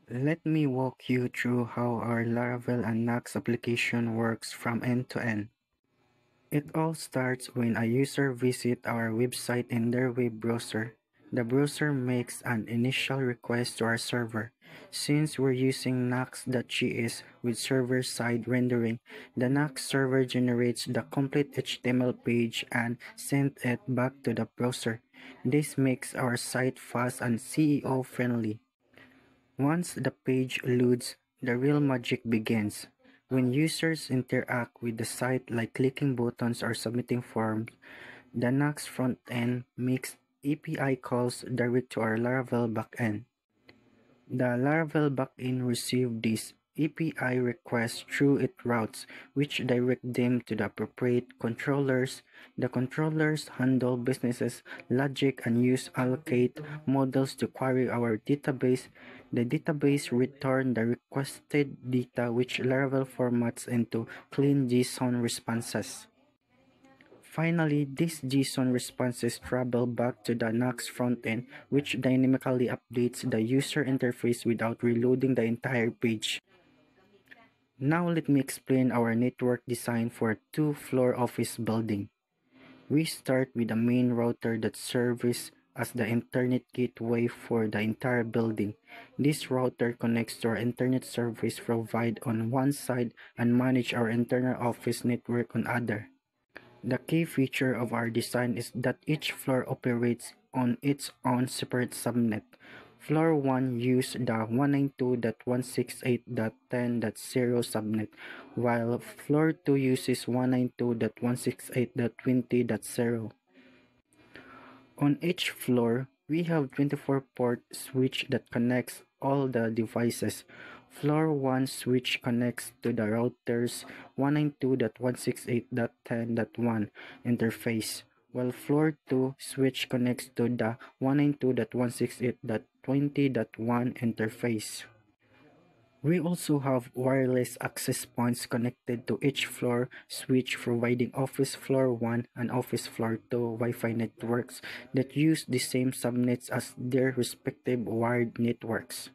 Let me walk you through how our Laravel and Knox application works from end to end. It all starts when a user visits our website in their web browser. The browser makes an initial request to our server. Since we're using Knox.js with server-side rendering, the Knox server generates the complete HTML page and sends it back to the browser. This makes our site fast and CEO friendly. Once the page loads, the real magic begins. When users interact with the site like clicking buttons or submitting forms, the Knox front-end makes API calls direct to our Laravel backend. The Laravel backend receives these API requests through its routes, which direct them to the appropriate controllers. The controllers handle businesses logic and use allocate models to query our database. The database returns the requested data, which Laravel formats into clean JSON responses. Finally, these JSON responses travel back to the Knox frontend, which dynamically updates the user interface without reloading the entire page. Now let me explain our network design for a two-floor office building. We start with a main router that serves as the internet gateway for the entire building. This router connects to our internet service provided on one side and manage our internal office network on other. The key feature of our design is that each floor operates on its own separate subnet. Floor 1 uses the 192.168.10.0 subnet, while Floor 2 uses 192.168.20.0. On each floor, we have 24-port switch that connects all the devices. Floor 1 switch connects to the router's 192.168.10.1 interface, while Floor 2 switch connects to the 192.168.20.1 interface. We also have wireless access points connected to each floor switch, providing Office Floor 1 and Office Floor 2 Wi-Fi networks that use the same subnets as their respective wired networks.